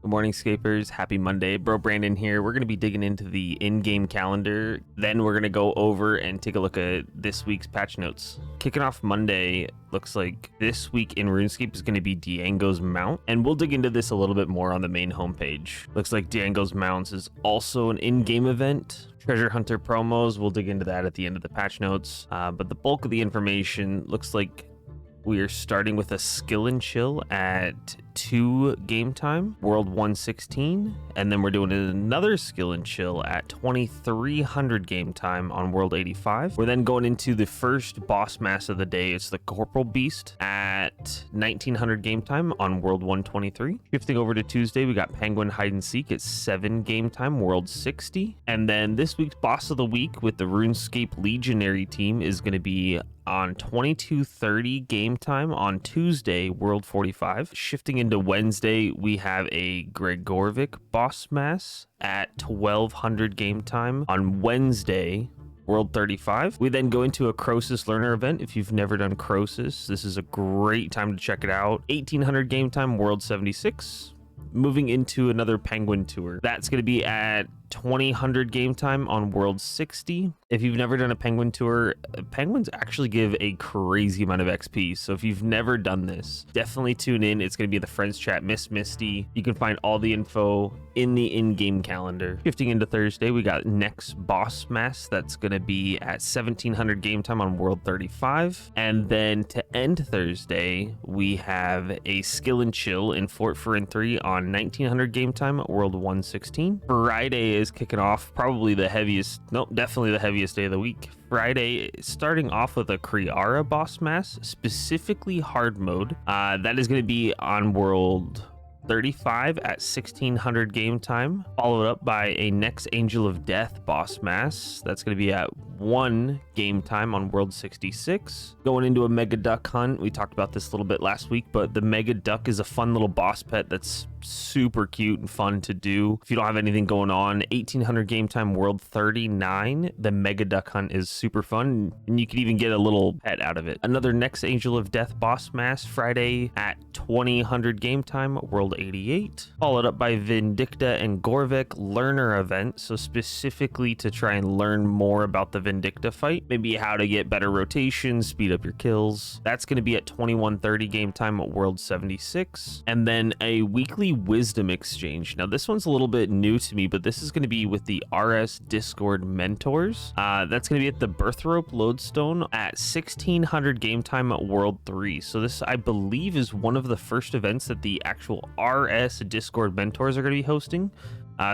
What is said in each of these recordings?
Good morning, Scapers. Happy Monday. Bro Brandon here. We're going to be digging into the in-game calendar. Then we're going to go over and take a look at this week's patch notes. Kicking off Monday, looks like this week in RuneScape is going to be Diango's Mount. And we'll dig into this a little bit more on the main homepage. Looks like Diango's Mounts is also an in-game event. Treasure Hunter promos, we'll dig into that at the end of the patch notes. But the bulk of the information looks like we are starting with a skill and chill at 2 game time, World 116, and then we're doing another skill and chill at 2300 game time on World 85. We're then going into the first boss mass of the day. It's the Corporal Beast at 1900 game time on World 123. Shifting over to Tuesday, we got Penguin Hide and Seek at 7 game time, World 60. And then this week's boss of the week with the RuneScape Legionary team is going to be on 2230 game time on Tuesday, World 45. Shifting into Wednesday, we have a Gregorovic boss mass at 1200 game time on Wednesday, World 35. We then go into a Croesus Learner event. If you've never done Croesus, this is a great time to check it out. 1800 game time, World 76. Moving into another Penguin tour. That's going to be at 2000 game time on World 60. If you've never done a Penguin tour, Penguins actually give a crazy amount of XP. So if you've never done this, definitely tune in. It's going to be the Friends Chat Miss Misty. You can find all the info in the in-game calendar. Shifting into Thursday, we got next boss mass. That's going to be at 1700 game time on World 35. And then to end Thursday, we have a skill and chill in Fort Furin 3 on 1900 game time at World 116. Friday is kicking off probably the heaviest, definitely the heaviest day of the week. Friday, starting off with a Kriara boss mass, specifically hard mode. That is going to be on World 35 at 1600 game time, followed up by a next Angel of Death boss mass. That's going to be at 1 game time on World 66. Going into a Mega Duck hunt. We talked about this a little bit last week, but the Mega Duck is a fun little boss pet that's super cute and fun to do if you don't have anything going on. 1800 game time, World 39. The Mega Duck hunt is super fun, and you can even get a little pet out of it. Another next Angel of Death boss mass Friday at 2000 game time, World 88. Followed up by Vindicta and Gorvik learner event, so specifically to try and learn more about the Vindicta fight, maybe how to get better rotations, speed up your kills. That's going to be at 2130 game time at World 76. And then a weekly wisdom exchange. Now this one's a little bit new to me, but this is going to be with the RS Discord mentors. That's going to be at the Birth Rope Lodestone at 1600 game time at World 3. So this, I believe, is one of the first events that the actual RS Discord mentors are going to be hosting.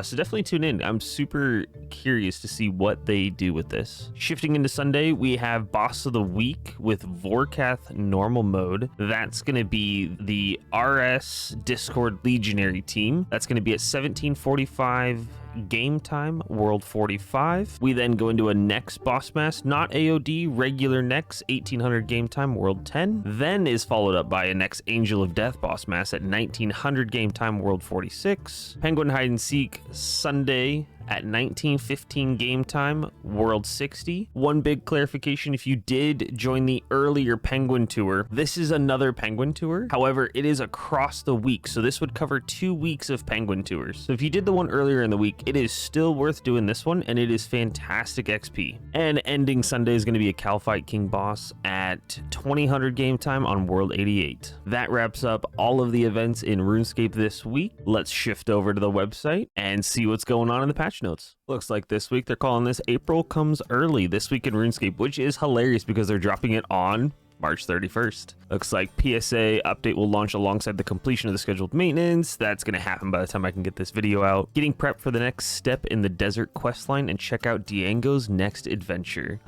So definitely tune in. I'm super curious to see what they do with this. Shifting into Sunday, we have Boss of the Week with Vorkath normal mode. That's going to be the RS Discord Legionary team. That's going to be at 1745 game time, World 45. We then go into a next boss mass, not AOD, regular next 1800 game time, World 10. Then is followed up by a next Angel of Death boss mass at 1900 game time, World 46. Penguin Hide and Seek Sunday at 1915 game time, World 60. One big clarification: if you did join the earlier Penguin tour, this is another Penguin tour. However, it is across the week, so this would cover 2 weeks of Penguin tours. So if you did the one earlier in the week, it is still worth doing this one, and it is fantastic XP. And ending Sunday is going to be a Calfight King boss at 2000 game time on World 88. That wraps up all of the events in RuneScape this week. Let's shift over to the website and see what's going on in the patch notes. Looks like this week they're calling this April Comes Early this week in RuneScape, which is hilarious because they're dropping it on March 31st. Looks like PSA update will launch alongside the completion of the scheduled maintenance. That's going to happen by the time I can get this video out. Getting prepped for the next step in the desert questline, and check out Diango's next adventure.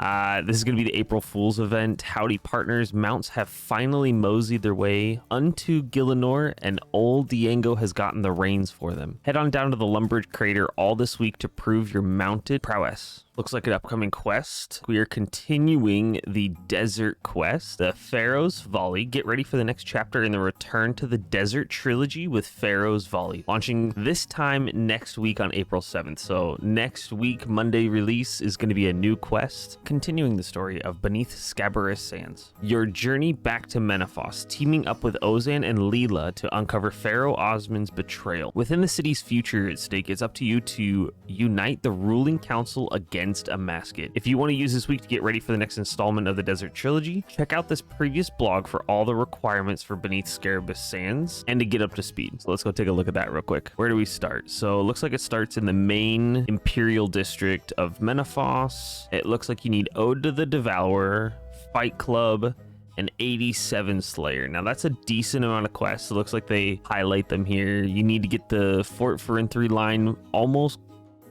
This is going to be the April Fool's event. Howdy partners, mounts have finally moseyed their way unto Gillinor, and old Diango has gotten the reins for them. Head on down to the Lumbridge Crater all this week to prove your mounted prowess. Looks like an upcoming quest. We are continuing the desert quest. the Pharaoh's Volley. Get ready for the next chapter in the Return to the Desert trilogy with Pharaoh's Volley, launching this time next week on April 7th. So next week, Monday release is going to be a new quest, continuing the story of Beneath Scabrous Sands. Your journey back to Menaphos, teaming up with Ozan and Leela to uncover Pharaoh Osman's betrayal. Within the city's future at stake, it's up to you to unite the ruling council against a Masket. If you want to use this week to get ready for the next installment of the Desert Trilogy, check out this previous blog for all the requirements for Beneath Scabrous Sands and to get up to speed. So let's go take a look at that real quick. Where do we start? So it looks like it starts in the main Imperial District of Menaphos. It looks like you need Ode to the Devourer, Fight Club, and 87 Slayer. Now that's a decent amount of quests. It looks like they highlight them here. You need to get the Fort Furin 3 line almost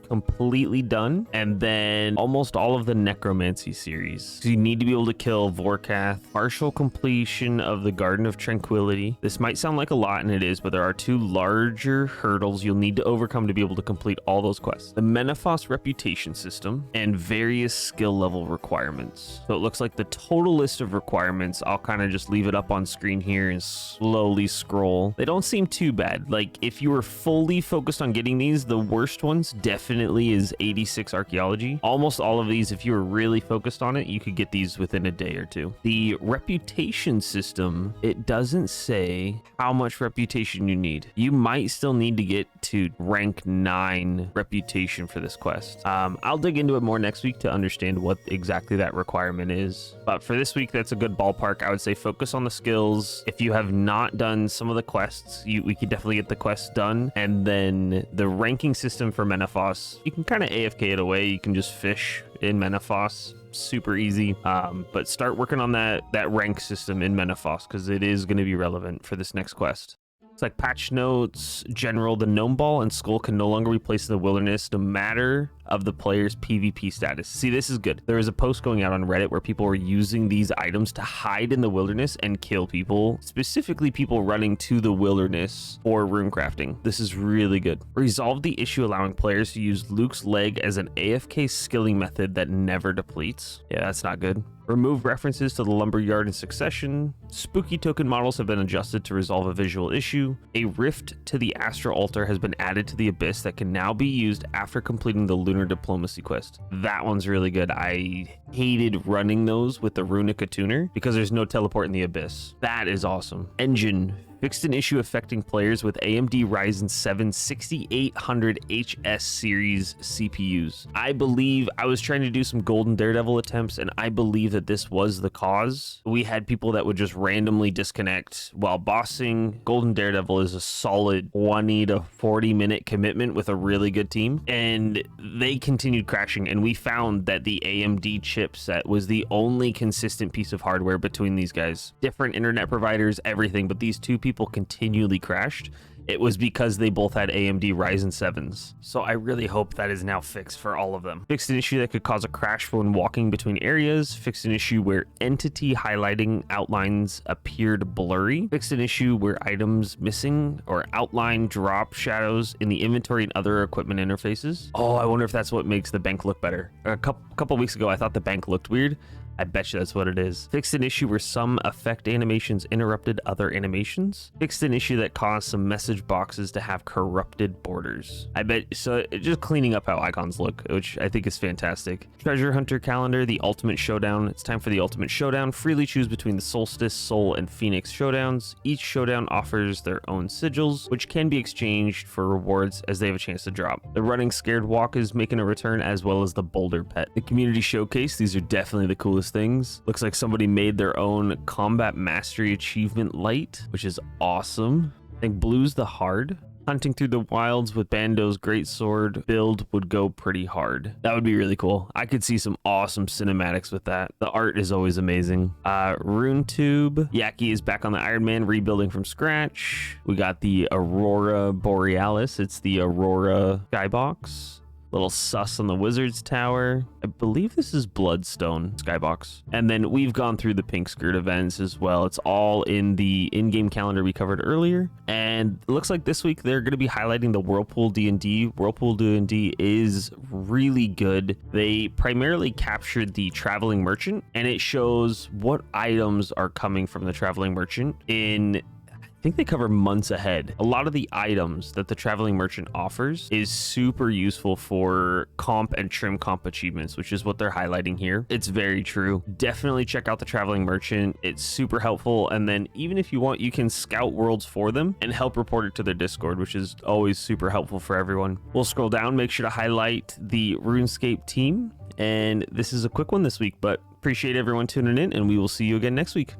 completely done, and then almost all of the Necromancy series. So you need to be able to kill Vorkath, partial completion of the Garden of Tranquility. This might sound like a lot, and it is, but there are two larger hurdles you'll need to overcome to be able to complete all those quests: the Menaphos reputation system and various skill level requirements. So it looks like the total list of requirements, I'll kind of just leave it up on screen here and slowly scroll. They don't seem too bad. Like, if you were fully focused on getting these, the worst ones definitely is 86 archaeology. Almost all of these, if you were really focused on it, you could get these within a day or two. The reputation system, it doesn't say how much reputation you need. You might still need to get to rank 9 reputation for this quest. I'll dig into it more next week to understand what exactly that requirement is. But for this week, that's a good ballpark. I would say focus on the skills. If you have not done some of the quests, we could definitely get the quests done. And then the ranking system for Menaphos, you can kind of AFK it away. You can just fish in Menaphos, super easy. But start working on that rank system in Menaphos, because it is going to be relevant for this next quest. It's like patch notes, general, the gnome ball and skull can no longer be placed in the wilderness no matter of the player's PvP status. See, this is good. There was a post going out on Reddit where people were using these items to hide in the wilderness and kill people, specifically people running to the wilderness for rune crafting. This is really good. Resolve the issue allowing players to use Luke's leg as an AFK skilling method that never depletes. Yeah, that's not good. Remove references to the lumberyard in succession. Spooky token models have been adjusted to resolve a visual issue. A rift to the astral altar has been added to the abyss that can now be used after completing the lunar diplomacy quest. That one's really good. I hated running those with the runic attuner because there's no teleport in the abyss. That is awesome. Engine fixed an issue affecting players with AMD Ryzen 7 6800 HS series CPUs. I believe I was trying to do some Golden Daredevil attempts, and I believe that this was the cause. We had people that would just randomly disconnect while bossing. Golden Daredevil is a solid 20 to 40 minute commitment with a really good team, and they continued crashing, and we found that the AMD chipset was the only consistent piece of hardware between these guys. Different internet providers, everything, but these two people continually crashed. It was because they both had AMD Ryzen 7s. So I really hope that is now fixed for all of them. Fixed an issue that could cause a crash when walking between areas. Fixed an issue where entity highlighting outlines appeared blurry. Fixed an issue where items missing or outline drop shadows in the inventory and other equipment interfaces. Oh, I wonder if that's what makes the bank look better. A couple weeks ago, I thought the bank looked weird. I bet you that's what it is. Fixed an issue where some effect animations interrupted other animations. Fixed an issue that caused some message boxes to have corrupted borders. I bet, so just cleaning up how icons look, which I think is fantastic. Treasure Hunter Calendar, the Ultimate Showdown. It's time for the Ultimate Showdown. Freely choose between the Solstice, Soul, and Phoenix showdowns. Each showdown offers their own sigils, which can be exchanged for rewards as they have a chance to drop. The Running Scared Walk is making a return, as well as the Boulder Pet. The Community Showcase, these are definitely the coolest things. Looks like somebody made their own Combat Mastery Achievement Light, which is awesome. I think Blue's the Hard. Hunting through the wilds with Bando's greatsword build would go pretty hard. That would be really cool. I could see some awesome cinematics with that. The art is always amazing. RuneTube. Yaki is back on the Iron Man, rebuilding from scratch. We got the Aurora Borealis. It's the Aurora Skybox. Little sus on the Wizard's Tower. I believe this is Bloodstone Skybox. And then we've gone through the pink skirt events as well. It's all in the in-game calendar we covered earlier. And it looks like this week they're going to be highlighting the Whirlpool D&D. Whirlpool D&D is really good. They primarily captured the Traveling Merchant, and it shows what items are coming from the Traveling Merchant in, I think they cover months ahead. A lot of the items that the Traveling Merchant offers is super useful for comp and trim comp achievements, which is what they're highlighting here. It's very true. Definitely check out the Traveling Merchant. It's super helpful. And then even if you want, you can scout worlds for them and help report it to their Discord, which is always super helpful for everyone. We'll scroll down, make sure to highlight the RuneScape team. And this is a quick one this week, but appreciate everyone tuning in, and we will see you again next week.